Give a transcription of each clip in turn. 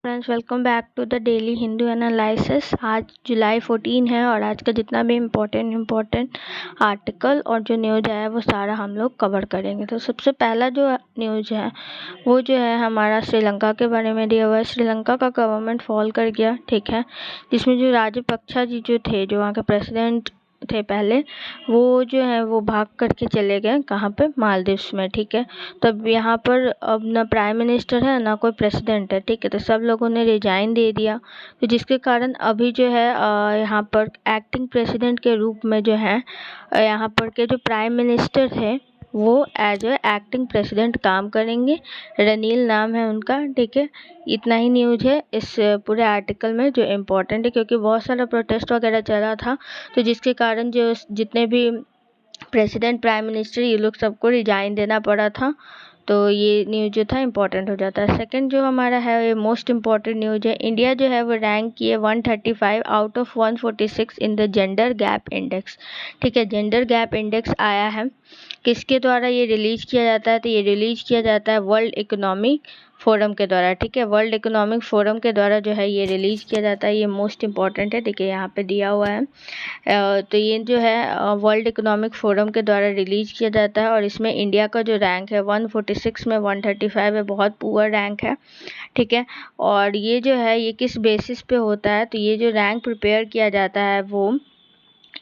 Friends, welcome back to the daily Hindu analysis. आज जुलाई 14 है और आज का जितना भी इम्पोर्टेंट आर्टिकल और जो न्यूज़ है वो सारा हम लोग कवर करेंगे। तो सबसे पहला जो न्यूज़ है वो जो है हमारा श्रीलंका के बारे में दिया हुआ है। श्रीलंका का गवर्नमेंट फॉल कर गया, ठीक है, जिसमें जो राजपक्षा जी जो थे, जो वहाँ के प्रेसिडेंट थे पहले, वो जो है वो भाग करके चले गए कहाँ पे, मालदीव्स में, ठीक है। तब यहाँ पर अब ना प्राइम मिनिस्टर है ना कोई प्रेसिडेंट है, ठीक है। तो सब लोगों ने रिजाइन दे दिया, तो जिसके कारण अभी जो है यहाँ पर एक्टिंग प्रेसिडेंट के रूप में जो है यहाँ पर के जो प्राइम मिनिस्टर थे वो एज ए एक्टिंग प्रेसिडेंट काम करेंगे। रनील नाम है उनका, ठीक है। इतना ही न्यूज़ है इस पूरे आर्टिकल में जो इम्पोर्टेंट है, क्योंकि बहुत सारा प्रोटेस्ट वगैरह चला था, तो जिसके कारण जो जितने भी प्रेसिडेंट, प्राइम मिनिस्टर, ये लोग सबको रिजाइन देना पड़ा था। तो ये न्यूज़ जो था इम्पोर्टेंट हो जाता है। सेकंड जो हमारा है ये मोस्ट इम्पॉर्टेंट न्यूज़ है। इंडिया जो है वो रैंक किए 135 out of 146 in the gender gap index, ठीक है। जेंडर गैप इंडेक्स आया है, किसके द्वारा ये रिलीज किया जाता है? तो ये रिलीज किया जाता है वर्ल्ड इकोनॉमिक फोरम के द्वारा, ठीक है। वर्ल्ड इकोनॉमिक फोरम के द्वारा जो है ये रिलीज किया जाता है। ये मोस्ट इम्पॉर्टेंट है, ठीक है, यहाँ पे दिया हुआ है। तो ये जो है वर्ल्ड इकोनॉमिक फोरम के द्वारा रिलीज किया जाता है और इसमें इंडिया का जो रैंक है 146 में 135 है, बहुत पुअर रैंक है, ठीक है। और ये जो है ये किस बेसिस पे होता है? तो ये जो रैंक प्रिपेयर किया जाता है वो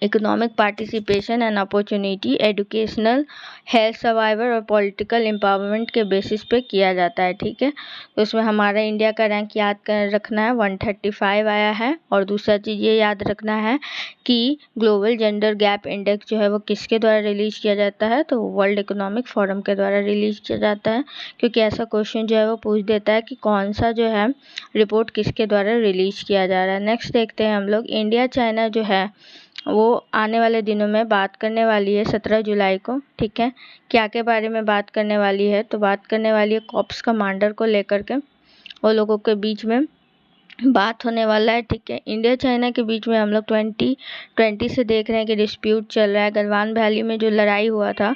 economic participation and opportunity, educational, health, survivor और पॉलिटिकल एम्पावरमेंट के बेसिस पे किया जाता है, ठीक है। तो उसमें हमारा इंडिया का रैंक याद कर रखना है, 135 आया है। और दूसरा चीज़ ये याद रखना है कि ग्लोबल जेंडर गैप इंडेक्स जो है वो किसके द्वारा रिलीज किया जाता है? तो वर्ल्ड इकोनॉमिक फोरम के द्वारा रिलीज किया जाता है, क्योंकि ऐसा क्वेश्चन जो है वो पूछ देता है कि कौन सा जो है रिपोर्ट किसके द्वारा रिलीज किया जा रहा है। नेक्स्ट देखते हैं हम लोग, इंडिया चाइना जो है वो आने वाले दिनों में बात करने वाली है 17 जुलाई को, ठीक है। क्या के बारे में बात करने वाली है? तो बात करने वाली है कॉप्स कमांडर को लेकर के, वो लोगों के बीच में बात होने वाला है, ठीक है। इंडिया चाइना के बीच में हम लोग 2020 से देख रहे हैं कि डिस्प्यूट चल रहा है। गलवान वैली में जो लड़ाई हुआ था,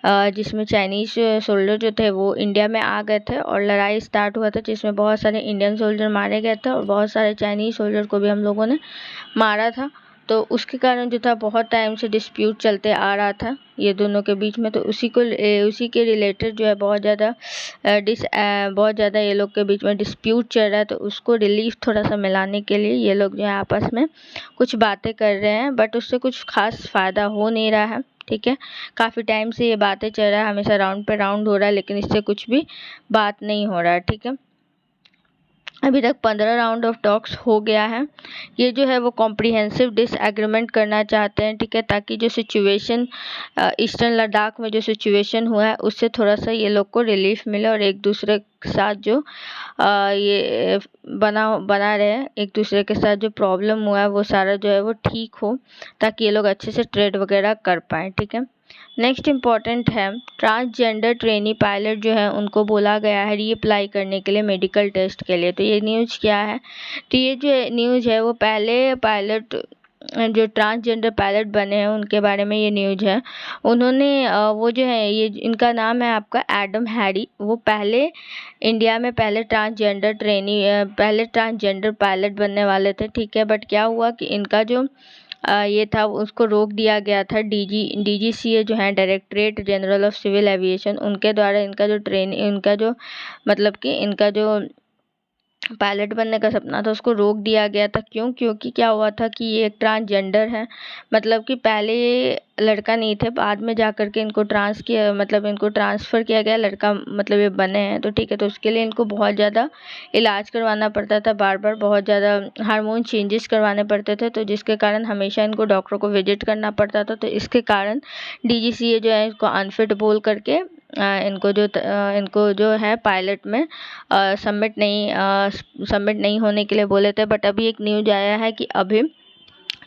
जिसमें चाइनीज सोल्जर जो थे वो इंडिया में आ गए थे और लड़ाई स्टार्ट हुआ था, जिसमें बहुत सारे इंडियन सोल्जर मारे गए थे और बहुत सारे चाइनीज सोल्जर को भी हम लोगों ने मारा था। तो उसके कारण जो था बहुत टाइम से डिस्प्यूट चलते आ रहा था ये दोनों के बीच में। तो उसी के रिलेटेड जो है बहुत ज़्यादा ये लोग के बीच में डिस्प्यूट चल रहा है। तो उसको रिलीफ थोड़ा सा मिलाने के लिए ये लोग जो है आपस में कुछ बातें कर रहे हैं, बट उससे कुछ खास फ़ायदा हो नहीं रहा है, ठीक है। काफ़ी टाइम से ये बातें चल रहा है, हमेशा राउंड पे राउंड हो रहा है, लेकिन इससे कुछ भी बात नहीं हो रहा है, ठीक है। अभी तक 15 राउंड ऑफ टॉक्स हो गया है। ये जो है वो कॉम्प्रिहेंसिव डिसएग्रीमेंट करना चाहते हैं, ठीक है, ताकि जो सिचुएशन ईस्टर्न लद्दाख में जो सिचुएशन हुआ है उससे थोड़ा सा ये लोग को रिलीफ मिले और एक दूसरे के साथ जो ये बना रहे, एक दूसरे के साथ जो प्रॉब्लम हुआ है वो सारा जो है वो ठीक हो, ताकि ये लोग अच्छे से ट्रेड वगैरह कर पाएँ, ठीक है। नेक्स्ट इम्पॉर्टेंट है, ट्रांसजेंडर ट्रेनी पायलट जो है उनको बोला गया है रीअप्लाई करने के लिए मेडिकल टेस्ट के लिए। तो ये न्यूज़ क्या है? तो ये जो न्यूज़ है वो पहले पायलट जो ट्रांसजेंडर पायलट बने हैं उनके बारे में ये न्यूज़ है। उन्होंने वो जो है, ये इनका नाम है आपका एडम हैरी, वो पहले इंडिया में पहले ट्रांसजेंडर पायलट बनने वाले थे, ठीक है। बट क्या हुआ कि इनका जो ये था उसको रोक दिया गया था। DGCA जो है, directorate general of civil aviation, उनके द्वारा इनका जो मतलब कि इनका जो पायलट बनने का सपना था उसको रोक दिया गया था। क्यों? क्योंकि क्या हुआ था कि ये एक ट्रांसजेंडर है, मतलब कि पहले ये लड़का नहीं थे, बाद में जा कर के इनको इनको ट्रांसफ़र किया गया, लड़का मतलब ये बने हैं, तो ठीक है। तो उसके लिए इनको बहुत ज़्यादा इलाज करवाना पड़ता था, बार बार बहुत ज़्यादा हार्मोन चेंजेस करवाने पड़ते थे, तो जिसके कारण हमेशा इनको डॉक्टर को विजिट करना पड़ता था। तो इसके कारण DGCA जो है इसको अनफिट बोल करके इनको जो है पायलट में सबमिट नहीं होने के लिए बोले थे। बट अभी एक न्यूज़ आया है कि अभी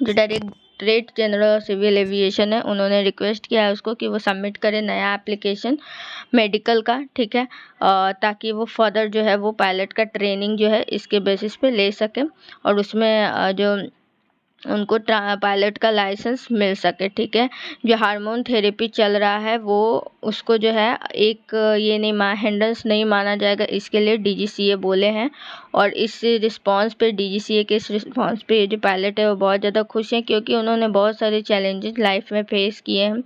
जो directorate general of civil aviation है उन्होंने रिक्वेस्ट किया है उसको कि वो सबमिट करे नया एप्लीकेशन मेडिकल का, ठीक है, ताकि वो फर्दर जो है वो पायलट का ट्रेनिंग जो है इसके बेसिस पे ले सके और उसमें जो उनको पायलट का लाइसेंस मिल सके। ठीक है, जो हार्मोन थेरेपी चल रहा है वो उसको जो है एक ये नहीं हिंड्रेंस नहीं माना जाएगा, इसके लिए डीजीसीए बोले हैं। और इस रिस्पांस पे डीजीसीए के इस रिस्पांस पे ये जो पायलट है वो बहुत ज़्यादा खुश हैं, क्योंकि उन्होंने बहुत सारे चैलेंजेस लाइफ में फेस किए हैं।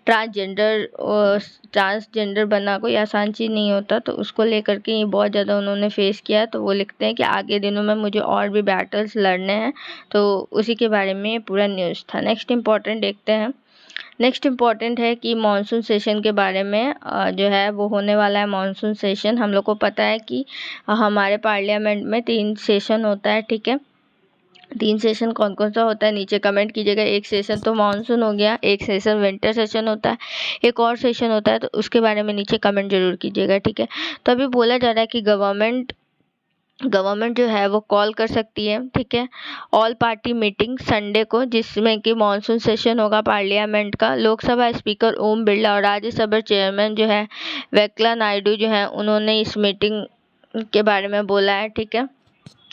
ट्रांसजेंडर बनना कोई आसान चीज़ नहीं होता, तो उसको लेकर के ये बहुत ज़्यादा उन्होंने फेस किया। तो वो लिखते हैं कि आगे दिनों में मुझे और भी बैटल्स लड़ने हैं, तो उसी के बारे में पूरा न्यूज़ था। नेक्स्ट इम्पॉर्टेंट देखते हैं। नेक्स्ट इम्पॉर्टेंट है कि मानसून सेशन के बारे में जो है वो होने वाला है। मानसून सेशन हम लोग को पता है कि हमारे पार्लियामेंट में 3 सेशन होता है। ठीक है, 3 सेशन कौन कौन सा होता है नीचे कमेंट कीजिएगा। एक सेशन तो मानसून हो गया, एक सेशन विंटर सेशन होता है, एक और सेशन होता है, तो उसके बारे में नीचे कमेंट जरूर कीजिएगा। ठीक है, तो अभी बोला जा रहा है कि गवर्नमेंट जो है वो कॉल कर सकती है। ठीक है, ऑल पार्टी मीटिंग संडे को, जिसमें कि मानसून सेशन होगा पार्लियामेंट का। लोकसभा स्पीकर ओम बिरला और राज्यसभा चेयरमैन जो है वेंकैया नायडू जो है उन्होंने इस मीटिंग के बारे में बोला है। ठीक है,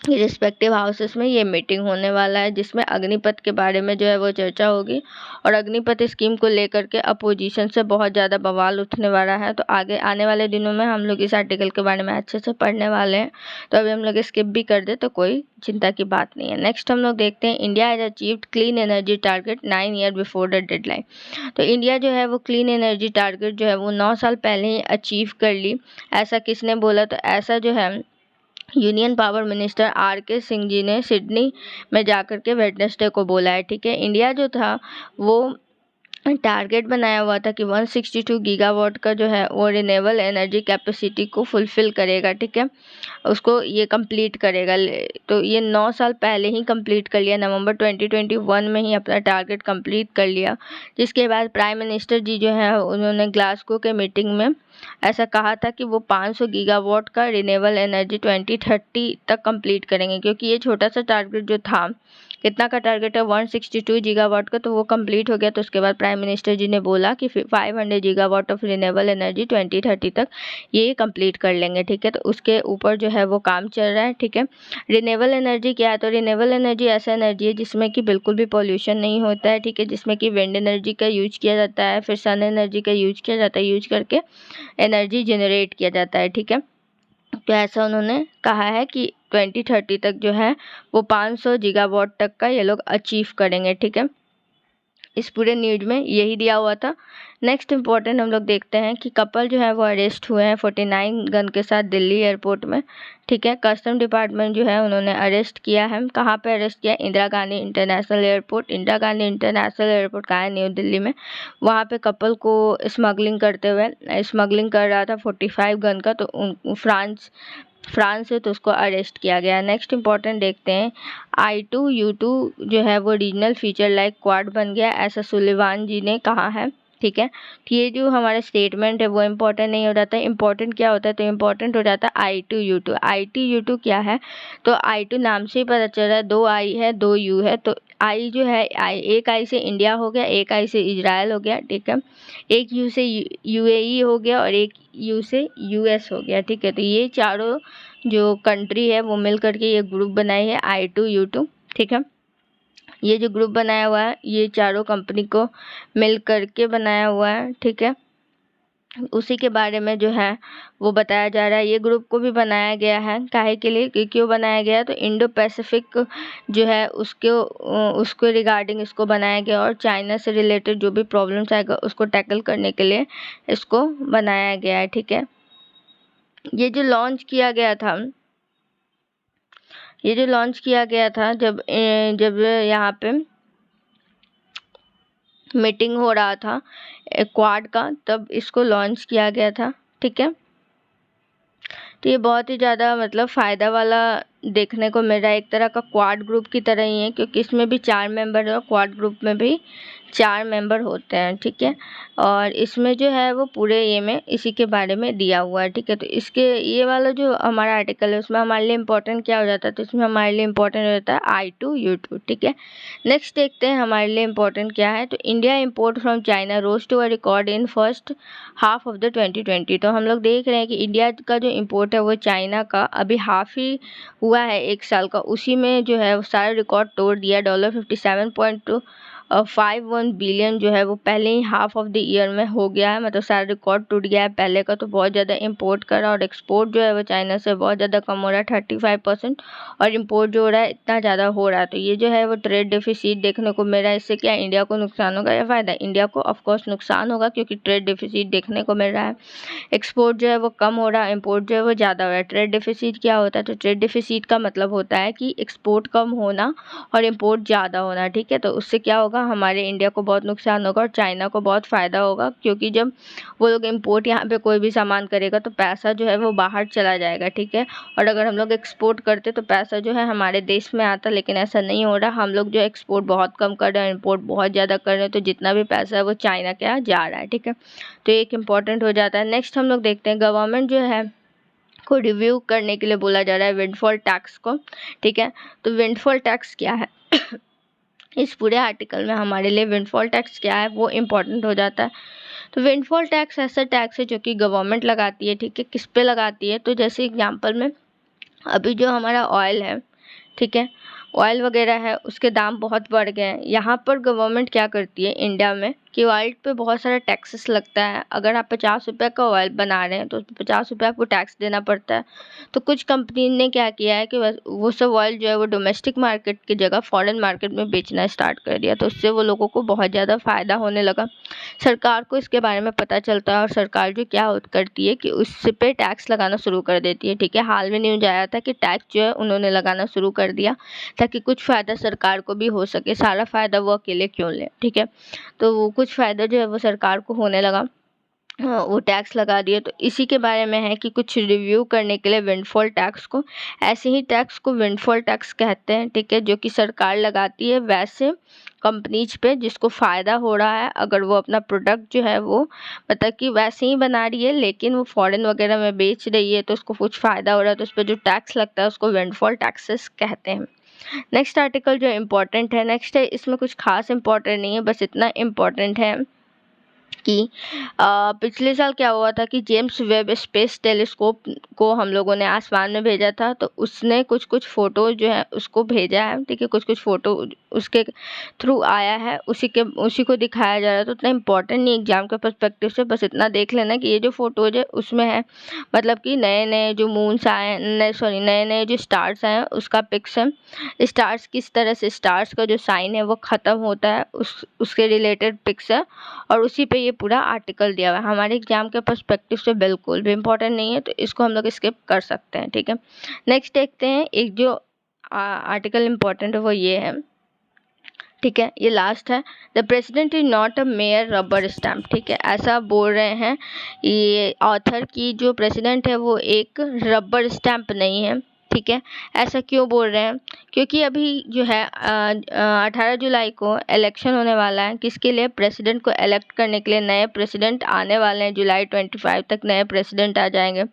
रिस्पेक्टिव हाउसेस में ये मीटिंग होने वाला है, जिसमें अग्निपथ के बारे में जो है वो चर्चा होगी। और अग्निपथ स्कीम को लेकर के अपोजिशन से बहुत ज़्यादा बवाल उठने वाला है, तो आगे आने वाले दिनों में हम लोग इस आर्टिकल के बारे में अच्छे से पढ़ने वाले हैं। तो अभी हम लोग स्किप भी कर दे तो कोई चिंता की बात नहीं है। नेक्स्ट हम लोग देखते हैं, India has achieved clean energy target 9 year before the deadline. तो इंडिया जो है वो क्लीन एनर्जी टारगेट जो है वो 9 साल पहले ही अचीव कर ली। ऐसा किसने बोला? तो ऐसा जो है union power minister R K. Singh ji ने सिडनी में जाकर के वेडनेसडे को बोला है। ठीक है, इंडिया जो था वो टारगेट बनाया हुआ था कि 162 गीगावाट का जो है वो रिन्यूएबल एनर्जी कैपेसिटी को फुलफ़िल करेगा। ठीक है, उसको ये कंप्लीट करेगा। तो ये 9 साल पहले ही कंप्लीट कर लिया, नवंबर 2021 में ही अपना टारगेट कंप्लीट कर लिया। जिसके बाद प्राइम मिनिस्टर जी जो है उन्होंने ग्लासगो के मीटिंग में ऐसा कहा था कि वो 500 गीगावाट का रिन्यूएबल एनर्जी 2030 तक कंप्लीट करेंगे, क्योंकि ये छोटा सा टारगेट जो था, कितना का टारगेट है 162 गीगावाट का, तो वो कंप्लीट हो गया। तो उसके बाद प्राइम मिनिस्टर जी ने बोला कि 500 गीगावाट ऑफ रिन्यूएबल एनर्जी 2030 तक ये कंप्लीट कर लेंगे। ठीक है, तो उसके ऊपर जो है वो काम चल रहा है। ठीक है, रिन्यूएबल एनर्जी क्या है? तो रिन्यूएबल एनर्जी ऐसा एनर्जी है जिसमें कि बिल्कुल भी पॉल्यूशन नहीं होता है। ठीक है, जिसमें कि विंड एनर्जी का यूज किया जाता है, फिर सन एनर्जी का यूज किया जाता है, यूज करके एनर्जी जनरेट किया जाता है। ठीक है, तो ऐसा उन्होंने कहा है कि 2030 तक जो है वो 500 गीगावाट तक का ये लोग अचीव करेंगे। ठीक है, इस पूरे न्यूज में यही दिया हुआ था। नेक्स्ट इम्पॉर्टेंट हम लोग देखते हैं कि कपल जो है वो अरेस्ट हुए हैं 49 गन के साथ दिल्ली एयरपोर्ट में। ठीक है, कस्टम डिपार्टमेंट जो है उन्होंने अरेस्ट किया है। कहाँ पे अरेस्ट किया? Indira Gandhi international airport. Indira Gandhi international airport कहाँ है? न्यू दिल्ली में। वहाँ पे कपल को स्मगलिंग करते हुए स्मगलिंग कर रहा था 45 गन का, तो फ्रांस से, तो उसको अरेस्ट किया गया। नेक्स्ट इंपॉर्टेंट देखते हैं, I2U2 जो है वो रीजनल फीचर लाइक क्वाड बन गया, ऐसा सुलेवान जी ने कहा है। ठीक है, तो ये जो हमारा स्टेटमेंट है वो इम्पोर्टेंट नहीं हो जाता है। इम्पोर्टेंट क्या होता है? तो इम्पोर्टेंट हो जाता है I2U2। I2U2 क्या है? तो I2 नाम से ही पता चल रहा है, 2 I है 2 U है। तो आई जो है एक आई से इंडिया हो गया, एक आई से इजराइल हो गया। ठीक है, एक यू से UAE हो गया और एक यू से US हो गया। ठीक है, तो ये चारों जो कंट्री है वो मिल करके ये ग्रुप बनाई है I2U2। ठीक है, ये जो ग्रुप बनाया हुआ है ये चारों कंपनी को मिल करके बनाया हुआ है। ठीक है, उसी के बारे में जो है वो बताया जा रहा है। ये ग्रुप को भी बनाया गया है, काहे के लिए, क्यों बनाया गया? तो इंडो पैसिफिक जो है उसको रिगार्डिंग इसको बनाया गया, और चाइना से रिलेटेड जो भी प्रॉब्लम्स आएगा उसको टैकल करने के लिए इसको बनाया गया है। ठीक है, ये जो लॉन्च किया गया था जब यहाँ पे मीटिंग हो रहा था क्वाड का, तब इसको लॉन्च किया गया था। ठीक है, तो ये बहुत ही ज़्यादा मतलब फ़ायदा वाला देखने को मिल रहा है, एक तरह का क्वाड ग्रुप की तरह ही है, क्योंकि इसमें भी 4 मेंबर है और क्वाड ग्रुप में भी 4 मेंबर होते हैं। ठीक है, और इसमें जो है वो पूरे ये में इसी के बारे में दिया हुआ है। ठीक है, तो इसके ये वाला जो हमारा आर्टिकल है उसमें हमारे लिए इम्पोर्टेंट क्या हो जाता है? तो इसमें हमारे लिए इम्पोर्टेंट हो जाता है I2U2। ठीक है, नेक्स्ट देखते हैं हमारे लिए इम्पोर्टेंट क्या है। तो India import from China rose to a record in first half of the 2020। तो हम लोग देख रहे हैं कि इंडिया का जो इम्पोर्ट है वो चाइना का अभी हाफ ही हुआ हुआ है 1 साल का, उसी में जो है वो सारा रिकॉर्ड तोड़ दिया। $57.51 बिलियन जो है वो पहले ही हाफ ऑफ द ईयर में हो गया है, मतलब सारा रिकॉर्ड टूट गया है पहले का। तो बहुत ज़्यादा इंपोर्ट करा और एक्सपोर्ट जो है वो चाइना से बहुत ज़्यादा कम हो रहा है 35%, और इम्पोर्ट जो हो रहा है इतना ज़्यादा हो रहा है। तो ये जो है वो ट्रेड डेफिसिट देखने को मिल रहा है। इससे क्या इंडिया को नुकसान होगा या फ़ायदा? इंडिया को ऑफकोर्स नुकसान होगा, क्योंकि ट्रेड डेफिसिट देखने को मिल रहा है। एक्सपोर्ट जो है वो कम हो रहा है, इम्पोर्ट जो है वो ज़्यादा हो रहा है। ट्रेड डेफिसिट क्या होता है? तो ट्रेड डेफिसिट का मतलब होता है कि एक्सपोर्ट कम होना और इम्पोर्ट ज़्यादा होना, ठीक है। तो उससे क्या होगा, हमारे इंडिया को बहुत नुकसान होगा और चाइना को बहुत फ़ायदा होगा, क्योंकि जब वो लोग इम्पोर्ट यहाँ पे कोई भी सामान करेगा तो पैसा जो है वो बाहर चला जाएगा, ठीक है। और अगर हम लोग एक्सपोर्ट करते तो पैसा जो है हमारे देश में आता, लेकिन ऐसा नहीं हो रहा। हम लोग जो एक्सपोर्ट बहुत कम कर रहे हैं, इम्पोर्ट बहुत ज़्यादा कर रहे हैं, तो जितना भी पैसा है वो चाइना के यहाँ जा रहा है, ठीक है। तो एक इम्पॉर्टेंट हो जाता है। नेक्स्ट हम लोग देखते हैं, गवर्नमेंट जो है को रिव्यू करने के लिए बोला जा रहा है विंडफॉल टैक्स को, ठीक है। तो विंडफॉल टैक्स क्या है? इस पूरे आर्टिकल में हमारे लिए विंडफॉल टैक्स क्या है वो इम्पॉर्टेंट हो जाता है। तो विंडफॉल टैक्स ऐसा टैक्स है जो कि गवर्नमेंट लगाती है, ठीक है। किस पे लगाती है? तो जैसे एग्जांपल में अभी जो हमारा ऑयल है, ठीक है, ऑयल वगैरह है, उसके दाम बहुत बढ़ गए हैं। यहाँ पर गवर्नमेंट क्या करती है इंडिया में कि ऑयल पे बहुत सारा टैक्सेस लगता है। अगर आप 50 रुपये का ऑयल बना रहे हैं तो उस पर 50 रुपये आपको टैक्स देना पड़ता है। तो कुछ कंपनी ने क्या किया है कि वो सब ऑयल जो है वो डोमेस्टिक मार्केट की जगह फॉरेन मार्केट में बेचना स्टार्ट कर दिया। तो उससे वो लोगों को बहुत ज़्यादा फ़ायदा होने लगा। सरकार को इसके बारे में पता चलता है और सरकार जो क्या करती है कि उस पे टैक्स लगाना शुरू कर देती है, ठीक है। हाल में न्यूज़ आया था कि टैक्स जो है उन्होंने लगाना शुरू कर दिया ताकि कुछ फ़ायदा सरकार को भी हो सके। सारा फ़ायदा वो अकेले क्यों लें, ठीक है। तो वो कुछ फ़ायदा जो है वो सरकार को होने लगा, वो टैक्स लगा दिए। तो इसी के बारे में है कि कुछ रिव्यू करने के लिए विंडफॉल टैक्स को, ऐसे ही टैक्स को विंडफॉल टैक्स कहते हैं, ठीक है, जो कि सरकार लगाती है वैसे कंपनीज पे जिसको फ़ायदा हो रहा है। अगर वो अपना प्रोडक्ट जो है वो मतलब कि वैसे ही बना रही है लेकिन वो फॉरेन वगैरह में बेच रही है, तो उसको कुछ फ़ायदा हो रहा है, तो उस पर जो टैक्स लगता है उसको विंडफॉल टैक्सेस कहते हैं। नेक्स्ट आर्टिकल जो इम्पोर्टेंट है, नेक्स्ट है, इसमें कुछ खास इम्पोर्टेंट नहीं है, बस इतना इम्पोर्टेंट है कि पिछले साल क्या हुआ था कि जेम्स वेब स्पेस टेलीस्कोप को हम लोगों ने आसमान में भेजा था। तो उसने कुछ कुछ फ़ोटो जो है उसको भेजा है, ठीक है, कुछ कुछ फ़ोटो उसके थ्रू आया है, उसी को दिखाया जा रहा है। तो उतना इम्पोर्टेंट नहीं एग्जाम के पर्सपेक्टिव से, बस इतना देख लेना कि ये जो फ़ोटोज है उसमें है मतलब कि नए नए जो मून्स आए, नए नए जो स्टार्स आए हैं उसका पिक्स है। स्टार्स किस तरह से, स्टार्स का जो साइन है वो ख़त्म होता है, उसके रिलेटेड पिक्स है, और उसी पे ये पूरा आर्टिकल दिया हुआ है। हमारे एग्जाम के पर्सपेक्टिव से बिल्कुल भी इम्पोर्टेंट नहीं है, तो इसको हम लोग स्किप कर सकते हैं, ठीक है। नेक्स्ट देखते हैं, एक जो आर्टिकल इम्पोर्टेंट है वो ये है, ठीक है, ये लास्ट है। The president is not a mayor rubber stamp, ठीक है, ऐसा बोल रहे हैं ये ऑथर की जो प्रेसिडेंट है वो एक रबर स्टैम्प नहीं है, ठीक है। ऐसा क्यों बोल रहे हैं? क्योंकि अभी जो है 18 जुलाई को इलेक्शन होने वाला है। किसके लिए? प्रेसिडेंट को इलेक्ट करने के लिए। नए प्रेसिडेंट आने वाले हैं, जुलाई 25 तक नए प्रेसिडेंट आ जाएंगे।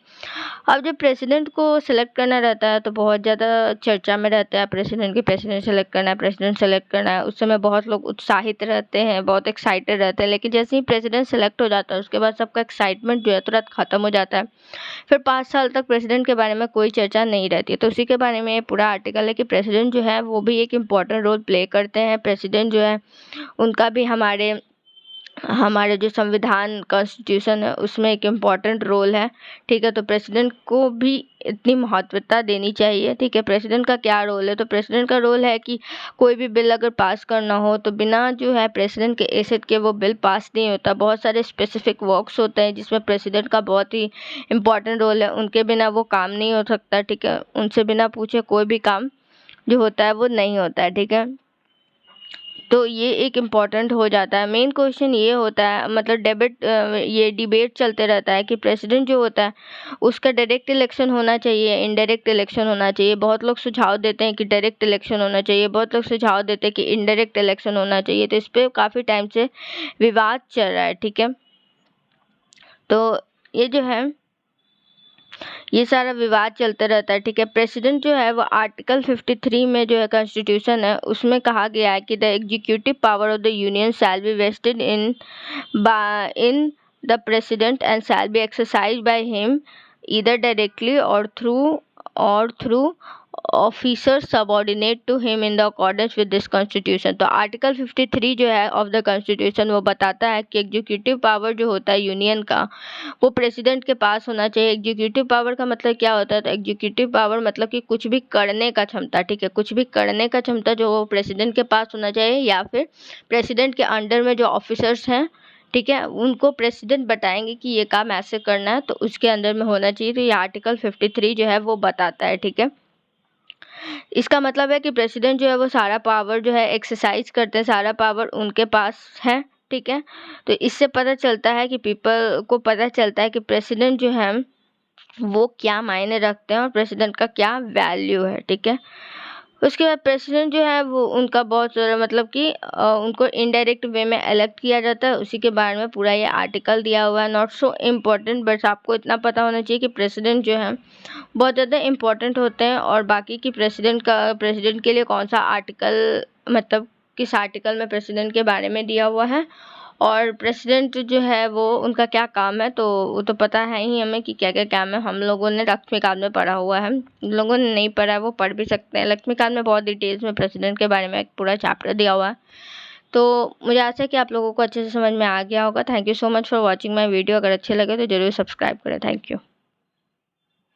अब जब प्रेसिडेंट को सिलेक्ट करना रहता है तो बहुत ज़्यादा चर्चा में रहता है, प्रेसिडेंट सेलेक्ट करना है, प्रेसिडेंट सेलेक्ट करना है। उस समय बहुत लोग उत्साहित रहते हैं, बहुत एक्साइटेड रहते हैं, लेकिन जैसे ही प्रेसिडेंट सेलेक्ट हो जाता है उसके बाद सबका एक्साइटमेंट जो है तुरंत ख़त्म हो जाता है। फिर 5 साल तक प्रेसिडेंट के बारे में कोई चर्चा नहीं रहती है। तो उसी के बारे में ये पूरा आर्टिकल है कि प्रेसिडेंट जो है वो भी एक इम्पॉर्टेंट रोल प्ले करते हैं। प्रेसिडेंट जो है उनका भी हमारे जो संविधान कॉन्स्टिट्यूशन है उसमें एक इम्पॉर्टेंट रोल है, ठीक है। तो प्रेसिडेंट को भी इतनी महत्वता देनी चाहिए, ठीक है। प्रेसिडेंट का क्या रोल है? तो प्रेसिडेंट का रोल है कि कोई भी बिल अगर पास करना हो तो बिना जो है प्रेसिडेंट के एसेट के वो बिल पास नहीं होता। बहुत सारे स्पेसिफिक वर्क्स होते हैं जिसमें प्रेसिडेंट का बहुत ही इम्पॉर्टेंट रोल है, उनके बिना वो काम नहीं हो सकता, ठीक है। उनसे बिना पूछे कोई भी काम जो होता है वो नहीं होता है, ठीक है। तो ये एक इम्पॉर्टेंट हो जाता है। मेन क्वेश्चन ये होता है, मतलब ये डिबेट चलते रहता है कि प्रेसिडेंट जो होता है उसका डायरेक्ट इलेक्शन होना चाहिए, इनडायरेक्ट इलेक्शन होना चाहिए। बहुत लोग सुझाव देते हैं कि डायरेक्ट इलेक्शन होना चाहिए, बहुत लोग सुझाव देते हैं कि इनडायरेक्ट इलेक्शन होना चाहिए। तो इस पर काफ़ी टाइम से विवाद चल रहा है, ठीक है। तो ये जो है ये सारा विवाद चलता रहता है, ठीक है। प्रेसिडेंट जो है वो आर्टिकल 53 में जो है कॉन्स्टिट्यूशन है उसमें कहा गया है कि the executive power of the union shall be vested in the president and shall be exercise by him either directly or through officer subordinate to him in the accordance with this constitution. तो article 53 जो है of the constitution वो बताता है कि executive power जो होता है यूनियन का वो प्रेसिडेंट के पास होना चाहिए। एग्जीक्यूटिव पावर का मतलब क्या होता है? तो एग्जीक्यूटिव पावर मतलब कि कुछ भी करने का क्षमता, ठीक है, कुछ भी करने का क्षमता जो वो प्रेसिडेंट के पास होना चाहिए, या फिर प्रेसिडेंट के अंडर में जो ऑफिसर्स हैं, ठीक है, उनको प्रेसिडेंट बताएंगे कि ये काम ऐसे करना है, तो उसके अंदर में होना चाहिए। तो ये आर्टिकल 53 जो है वो बताता है, ठीक है। इसका मतलब है कि प्रेसिडेंट जो है वो सारा पावर जो है एक्सरसाइज करते हैं, सारा पावर उनके पास है, ठीक है। तो इससे पता चलता है कि पीपल को पता चलता है कि प्रेसिडेंट जो है वो क्या मायने रखते हैं और प्रेसिडेंट का क्या वैल्यू है, ठीक है। उसके बाद प्रेसिडेंट जो है वो उनका बहुत सारा मतलब कि उनको इनडायरेक्ट वे में इलेक्ट किया जाता है, उसी के बारे में पूरा ये आर्टिकल दिया हुआ है। नॉट सो इम्पोर्टेंट, बट आपको इतना पता होना चाहिए कि प्रेसिडेंट जो है बहुत ज़्यादा इम्पोर्टेंट होते हैं, और बाकी की प्रेसिडेंट के लिए कौन सा आर्टिकल, मतलब किस आर्टिकल में प्रेसिडेंट के बारे में दिया हुआ है, और प्रेसिडेंट जो है वो उनका क्या काम है, तो वो तो पता है ही हमें कि क्या क्या काम है। हम लोगों ने लक्ष्मीकांत में पढ़ा हुआ है, लोगों ने नहीं पढ़ा है वो पढ़ भी सकते हैं। लक्ष्मीकांत में बहुत डिटेल्स में प्रेसिडेंट के बारे में एक पूरा चैप्टर दिया हुआ है। तो मुझे आशा है कि आप लोगों को अच्छे से समझ में आ गया होगा। Thank you so much for watching my video. अगर अच्छे लगे तो ज़रूर सब्सक्राइब करें। Thank you.